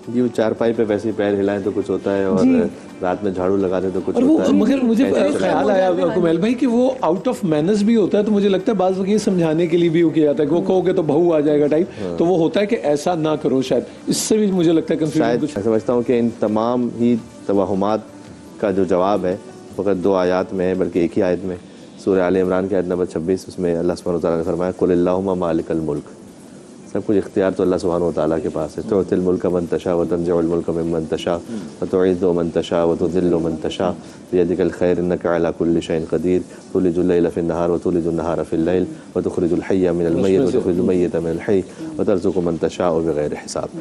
جی وہ چارپائی پہ ویسے ہی پیر ہلائیں تو کچھ ہوتا ہے اور رات میں جھاڑو لگا دیں تو کچھ ہوتا ہے. مگر مجھے خیال آیا کمیل بھائی کہ وہ آؤٹ آف مینرز بھی ہوتا ہے, تو مجھے لگتا ہے بعض وقت یہ سمجھانے کے لیے بھی کیا جاتا ہے کہ وہ کہو گے تو بہو آ جائے گا ٹائپ, تو وہ ہوتا ہے کہ ایسا نہ کرو. شاید اس سے بھی مجھے لگتا ہے کنفیوژن کچھ. میں سمجھتا ہوں کہ ان تمام ہی توہمات کا جو جواب ہے فقط 2 آیات میں ہے, بلکہ ایک ہی آیت میں, سورہ آل عمران کی آیت نمبر 26. اس میں اللہ سبحانہ وتعالیٰ نے فرمایا قل اللہم مالک الملک, سب کچھ اختیار تو اللہ سبحانہ وتعالیٰ کے پاس ہے. تؤتی الملک من تشاء وتنزع الملک ممن تشاء وتعز من تشاء وتذل من تشاء بیدک الخیر انک علی کل شیء قدیر تولج اللیل فی النہار وتولج النہار فی اللیل وتخرج الحی من المیت وتخرج المیت من الحی وترزق من تشاء بغیر حساب.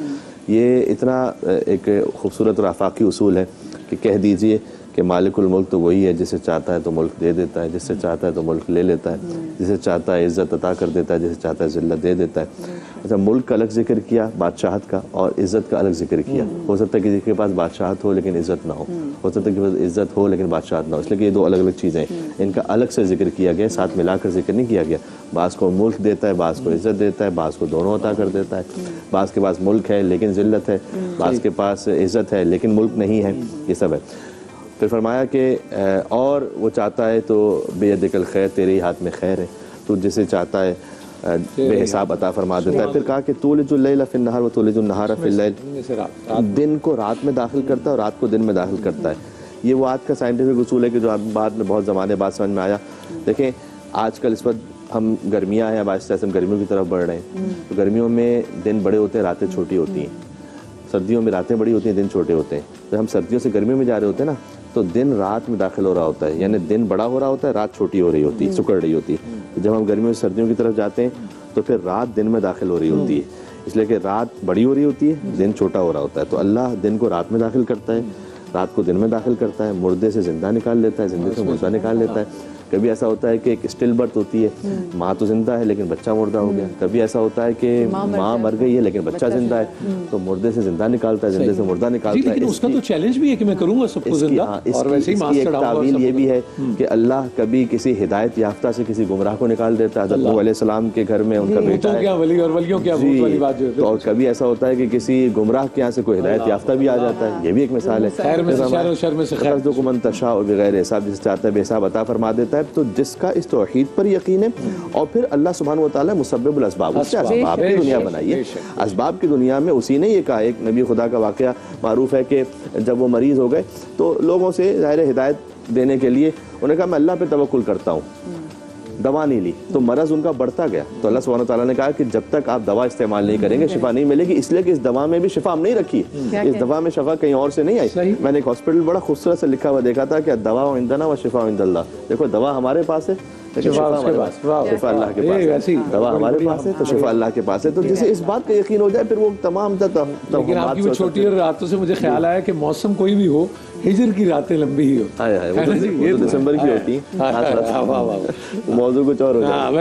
یہ اتنا ایک خوبصورت اور آفاقی اصول ہے کہ کہہ دیجئے کہ مالک الملک تو وہی ہے جسے چاہتا ہے تو ملک دے دیتا ہے, جس سے چاہتا ہے تو ملک لے لیتا ہے, جسے چاہتا ہے عزت عطا کر دیتا ہے, جسے چاہتا ہے ذلت دے دیتا ہے. اچھا, ملک کا الگ ذکر کیا, بادشاہت کا, اور عزت کا الگ ذکر کیا. ہو سکتا ہے کسی کے پاس بادشاہت ہو لیکن عزت نہ ہو سکتا ہے کہ پاس عزت ہو لیکن بادشاہت نہ ہو, اس لیے کہ یہ 2 الگ الگ چیزیں ہیں. ان کا الگ سے ذکر کیا گیا, ساتھ ملا کر ذکر نہیں کیا گیا. بعض کو ملک دیتا ہے, بعض کو عزت دیتا ہے, بعض کو دونوں عطا کر دیتا ہے. بعض کے پاس ملک ہے لیکن ذلت ہے, بعض کے پاس عزت ہے لیکن ملک نہیں ہے. یہ سب ہے. پھر فرمایا کہ اور وہ چاہتا ہے تو بیدک الخیر, تیرے ہی ہاتھ میں خیر ہے, تو جسے چاہتا ہے بے حساب عطا فرما دیتا ہے. پھر کہا کہ تولج اللیل فی النہار وتولج النہار فی اللیل, دن کو رات میں داخل کرتا ہے اور رات کو دن میں داخل کرتا ہے. یہ وہ آج کا سائنٹیفک اصول ہے کہ جو بعد میں بہت زمانے بعد سمجھ میں آیا. دیکھیں آج کل اس وقت ہم گرمیاں ہیں, اب آہستہ آہستہ ہم گرمیوں کی طرف بڑھ رہے ہیں. تو گرمیوں میں دن بڑے ہوتے ہیں, راتیں چھوٹی ہوتی ہیں. سردیوں میں راتیں بڑی ہوتی ہیں, دن چھوٹے ہوتے ہیں. جب ہم سردیوں سے گرمیوں میں جا رہے ہوتے ہیں نا, تو دن رات میں داخل ہو رہا ہوتا ہے, یعنی دن بڑا ہو رہا ہوتا ہے, رات چھوٹی ہو رہی ہوتی ہے, سکڑ رہی ہوتی ہے. جب ہم گرمیوں سے سردیوں کی طرف جاتے ہیں تو پھر رات دن میں داخل ہو رہی ہوتی ہے, اس لیے کہ رات بڑی ہو رہی ہوتی ہے, دن چھوٹا ہو رہا ہوتا ہے. تو اللہ دن کو رات میں داخل کرتا ہے, رات کو دن میں داخل کرتا ہے, مردے سے زندہ نکال لیتا ہے, زندے سے مردہ نکال لیتا ہے. کبھی ایسا ہوتا ہے کہ ایک اسٹل برتھ ہوتی ہے, ماں تو زندہ ہے لیکن بچہ مردہ ہو گیا. کبھی ایسا ہوتا ہے کہ ماں مر گئی ہے لیکن بچہ زندہ ہے, تو مردے سے زندہ نکالتا ہے, زندے سے مردہ نکالتا ہے. لیکن اس کا تو چیلنج بھی ہے کہ میں کروں گا سب کو زندہ, اور ویسے ہی اس کی ایک تعویل یہ بھی ہے کہ اللہ کبھی کسی ہدایت یافتہ سے کسی گمراہ کو نکال دیتا ہے. حضرت نوح علیہ السلام کے گھر میں ان کا بیٹا ہے, ولی اور ولیوں کیا بھوت والی بات جو ہے. اور کبھی ایسا ہوتا ہے کہ کسی گمراہ کے یہاں سے کوئی ہدایت یافتہ بھی آ جاتا ہے. یہ بھی ایک مثال ہے. خیر میں سے شر اور شر میں سے خیر, جو من تشاء بغیر حساب, جس چاہتا ہے بے حساب عطا فرما دیتا ہے. تو جس کا اس توحید پر یقین ہے, اور پھر اللہ سبحانہ وتعالی مسبب الاسباب, اس سے اسباب کی دنیا بنائی ہے. اسباب کی دنیا میں اسی نے یہ کہا. ایک نبی خدا کا واقعہ معروف ہے کہ جب وہ مریض ہو گئے تو لوگوں سے ظاہر ہدایت دینے کے لیے انہوں نے کہا میں اللہ پہ توکل کرتا ہوں, دوا نہیں لی, تو مرض ان کا بڑھتا گیا. تو اللہ سبحانہ وتعالیٰ نے کہا کہ جب تک آپ دوا استعمال نہیں کریں گے شفا نہیں ملے گی, اس لیے کہ اس دوا میں بھی شفا ہم نہیں رکھی, اس دوا میں شفا کہیں اور سے نہیں آئی. میں نے ایک ہاسپٹل بڑا خوبصورت سے لکھا ہوا دیکھا تھا کہ دوا عندنا و شفا عند اللہ. دیکھو دوا ہمارے پاس ہے, شفا اللہ کے پاس ہے. دوا ہمارے پاس ہے تو شفا اللہ کے پاس ہے. تو جسے اس بات کا یقین ہو جائے پھر وہ تمام لیکن آپ کی وہ چھوٹی اور راتوں سے مجھے خیال آیا کہ موسم کوئی بھی ہو, ہجر کی راتیں لمبی ہی ہو, دسمبر کی ہوتی ہیں, موضوع کچھ اور ہو جائے.